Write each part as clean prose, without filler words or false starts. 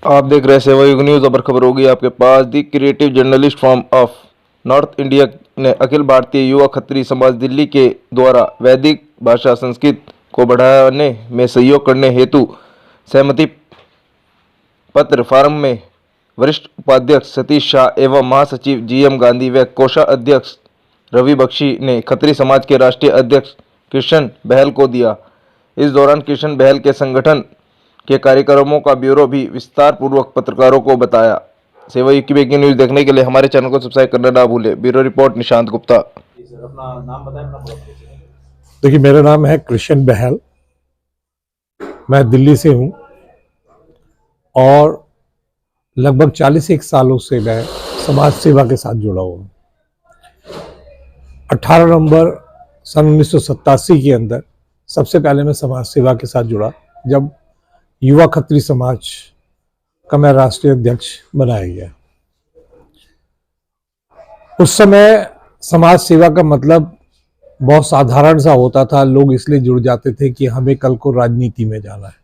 आप देख रहे हैं सेवा युग न्यूज। अबर खबर होगी आपके पास। The creative journalist forum of North India ने अखिल भारतीय युवा खत्री समाज दिल्ली के द्वारा वैदिक भाषा संस्कृत को बढ़ाने में सहयोग करने हेतु सहमति पत्र फार्म में वरिष्ठ उपाध्यक्ष सतीश शाह एवं महासचिव जीएम गांधी व कोषाध्यक्ष रवि बख्शी ने खत्री समाज के राष्ट्रीय अध्यक्ष कृष्ण बहल को दिया। इस दौरान कृष्ण बहल के संगठन के कार्यक्रमों का ब्यूरो भी विस्तार पूर्वक पत्रकारों को बताया। सेवा युग की ब्रेकिंग न्यूज देखने के लिए हमारे चैनल को सब्सक्राइब करना ना भूले। Bureau report Nishant Gupta. अपना नाम बताएं, अपना परिचय। देखिए, मेरा नाम है कृष्ण बहल। मैं दिल्ली से हूँ और लगभग 41 सालों से मैं समाज सेवा के साथ जुड़ा हुआ हूँ। 18 नवंबर सन 1987 के अंदर सबसे पहले मैं समाज सेवा के साथ जुड़ा, जब युवा खत्री समाज का मैं राष्ट्रीय अध्यक्ष बनाया गया। उस समय समाज सेवा का मतलब बहुत साधारण सा होता था। लोग इसलिए जुड़ जाते थे कि हमें कल को राजनीति में जाना है।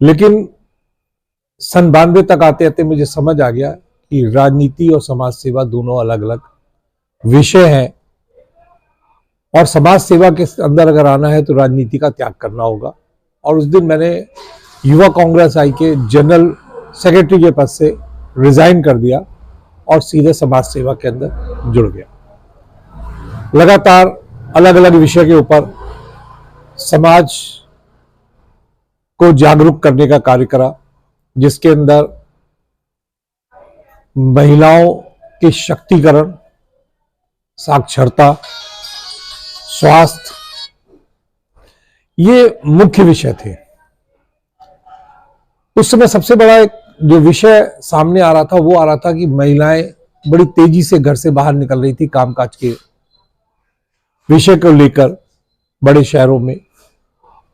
लेकिन सन 92 तक आते आते मुझे समझ आ गया कि राजनीति और समाज सेवा दोनों अलग अलग विषय हैं, और समाज सेवा के अंदर अगर आना है तो राजनीति का त्याग करना होगा। और उस दिन मैंने युवा कांग्रेस आई के जनरल सेक्रेटरी के पद से रिजाइन कर दिया और सीधे समाज सेवा के अंदर जुड़ गया। लगातार अलग अलग विषय के ऊपर समाज को जागरूक करने का कार्य करा, जिसके अंदर महिलाओं के शक्तिकरण, साक्षरता, स्वास्थ्य, ये मुख्य विषय थे। उस समय सबसे बड़ा एक जो विषय सामने आ रहा था वो आ रहा था कि महिलाएं बड़ी तेजी से घर से बाहर निकल रही थी कामकाज के विषय को लेकर बड़े शहरों में,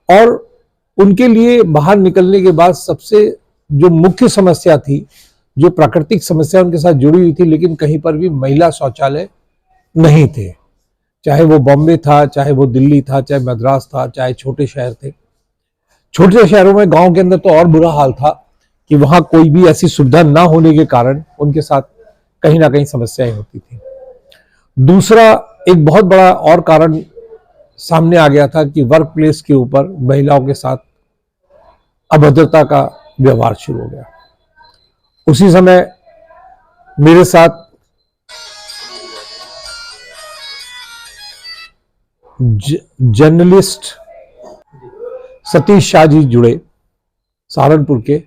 और उनके लिए बाहर निकलने के बाद सबसे जो मुख्य समस्या थी, जो प्राकृतिक समस्या उनके साथ जुड़ी हुई थी, लेकिन कहीं पर भी महिला शौचालय नहीं थे। चाहे वो बॉम्बे था, चाहे वो दिल्ली था, चाहे मद्रास था, चाहे छोटे शहर थे। छोटे शहरों में, गांव के अंदर तो और बुरा हाल था कि वहां कोई भी ऐसी सुविधा ना होने के कारण उनके साथ कहीं ना कहीं समस्याएं होती थी। दूसरा एक बहुत बड़ा और कारण सामने आ गया था कि वर्क प्लेस के ऊपर महिलाओं के साथ अभद्रता का व्यवहार शुरू हो गया। उसी समय मेरे साथ जर्नलिस्ट सतीश शाह जी जुड़े सहारनपुर के,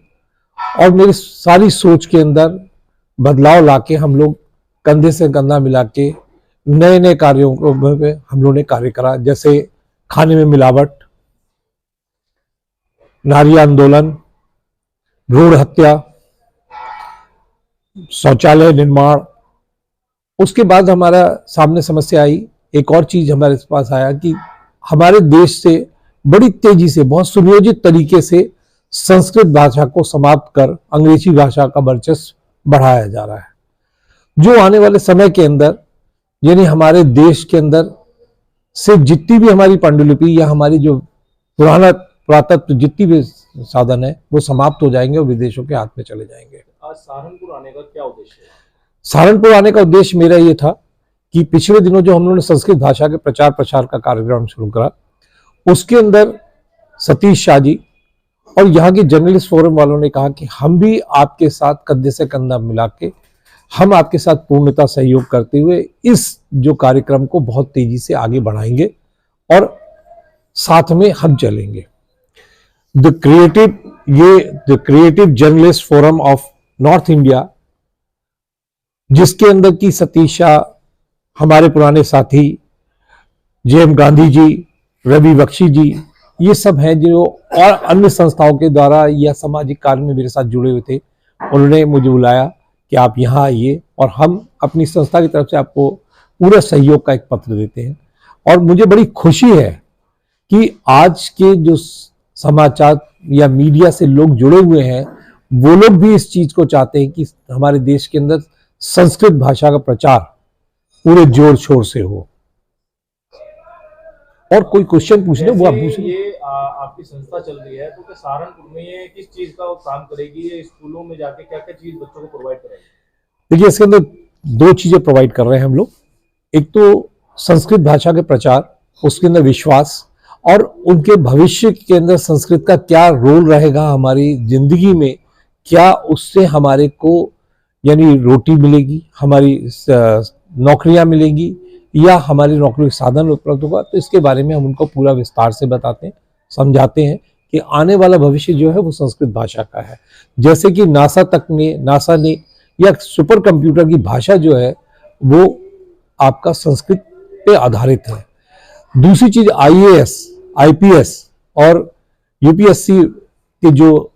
और मेरी सारी सोच के अंदर बदलाव लाके हम लोग कंधे से कंधा मिला के नए नए कार्यों को हम लोगों ने कार्य करा। जैसे खाने में मिलावट, नारी आंदोलन, भ्रूण हत्या, शौचालय निर्माण। उसके बाद हमारा सामने समस्या आई, एक और चीज हमारे पास आया कि हमारे देश से बड़ी तेजी से, बहुत सुनियोजित तरीके से संस्कृत भाषा को समाप्त कर अंग्रेजी भाषा का वर्चस्व बढ़ाया जा रहा है, जो आने वाले समय के अंदर, यानी हमारे देश के अंदर से जितनी भी हमारी पांडुलिपि या हमारी जो पुरातत्व जितनी भी साधन है वो समाप्त हो जाएंगे और विदेशों के हाथ में चले जाएंगे। आज सहारनपुर आने का क्या उद्देश्य है? सहारनपुर आने का उद्देश्य मेरा ये था कि पिछले दिनों जो हम लोगों ने संस्कृत भाषा के प्रचार प्रसार का कार्यक्रम शुरू करा, उसके अंदर सतीश शाह जी और यहाँ के जर्नलिस्ट फोरम वालों ने कहा कि हम भी आपके साथ कंधे से कंधा मिला के, हम आपके साथ पूर्णतः सहयोग करते हुए इस जो कार्यक्रम को बहुत तेजी से आगे बढ़ाएंगे और साथ में हम चलेंगे। The creative journalist forum of North India, जिसके अंदर की सतीश शाह, हमारे पुराने साथी जीएम गांधी जी, रवि बख्शी जी, ये सब हैं जो और अन्य संस्थाओं के द्वारा या सामाजिक कार्य में मेरे साथ जुड़े हुए थे। उन्होंने मुझे बुलाया कि आप यहाँ आइए और हम अपनी संस्था की तरफ से आपको पूरा सहयोग का एक पत्र देते हैं। और मुझे बड़ी खुशी है कि आज के जो समाचार या मीडिया से लोग जुड़े हुए हैं, वो लोग भी इस चीज को चाहते हैं कि हमारे देश के अंदर संस्कृत भाषा का प्रचार पूरे जोर शोर से हो। और कोई क्वेश्चन पूछने वो आप पूछ जैसे लें। ये आपकी संस्था चल रही है, तो क्या सहारनपुर में ये किस चीज का काम करेगी? ये स्कूलों में जाके क्या क्या चीज बच्चों को प्रोवाइड करेगी? देखिए, इसके अंदर दो चीजें प्रोवाइड कर रहे हैं हम लोग। एक तो संस्कृत भाषा के प्रचार, उसके अंदर विश्वास, और उनके भविष्य के अंदर संस्कृत का क्या रोल रहेगा हमारी जिंदगी में, क्या उससे हमारे को यानी रोटी मिलेगी, हमारी नौकरियां मिलेंगी, या हमारी नौकरी के साधन उपलब्ध होगा। तो इसके बारे में हम उनको पूरा विस्तार से बताते हैं, समझाते हैं कि आने वाला भविष्य जो है वो संस्कृत भाषा का है। जैसे कि नासा ने या सुपर कंप्यूटर की भाषा जो है वो आपका संस्कृत पे आधारित है। दूसरी चीज IAS, IPS और UPSC के जो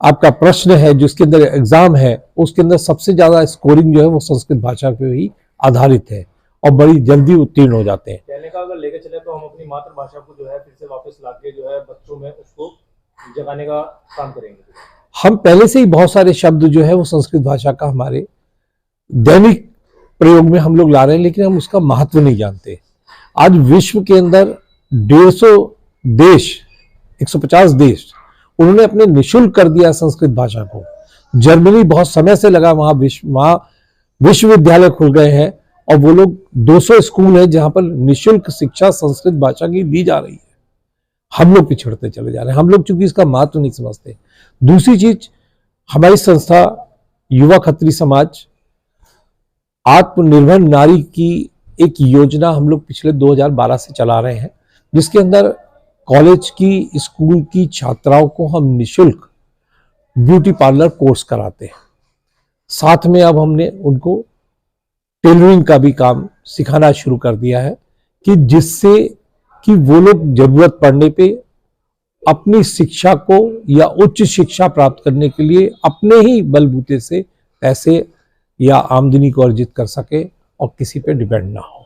आपका प्रश्न है, जिसके अंदर एग्जाम है, उसके अंदर सबसे ज्यादा स्कोरिंग जो है वो संस्कृत भाषा पे ही आधारित है और बड़ी जल्दी उत्तीर्ण हो जाते हैं। कहने का अगर लेके चले तो हम अपनी मातृभाषा को जो है फिर से वापस लाके जो है बच्चों में उसको जगाने का काम करेंगे। हम पहले से ही बहुत सारे शब्द जो है वो संस्कृत भाषा का हमारे दैनिक प्रयोग में हम लोग ला रहे हैं, लेकिन हम उसका महत्व नहीं जानते। आज विश्व के अंदर 150 देश, 150 देश उन्होंने अपने निःशुल्क कर दिया संस्कृत भाषा को। जर्मनी बहुत समय से लगा, वहां विश्वविद्यालय खुल गए हैं और वो लोग 200 स्कूल है जहां पर निःशुल्क शिक्षा संस्कृत भाषा की दी जा रही है। हम लोग पिछड़ते चले जा रहे हैं, हम लोग चूंकि इसका महत्व नहीं समझते। दूसरी चीज, हमारी संस्था युवा खत्री समाज आत्मनिर्भर नारी की एक योजना हम लोग पिछले 2012 से चला रहे हैं, जिसके अंदर कॉलेज की, स्कूल की छात्राओं को हम निःशुल्क ब्यूटी पार्लर कोर्स कराते हैं। साथ में अब हमने उनको टेलरिंग का भी काम सिखाना शुरू कर दिया है, कि जिससे कि वो लोग जरूरत पड़ने पे अपनी शिक्षा को या उच्च शिक्षा प्राप्त करने के लिए अपने ही बलबूते से पैसे या आमदनी को अर्जित कर सके और किसी पे डिपेंड ना हो।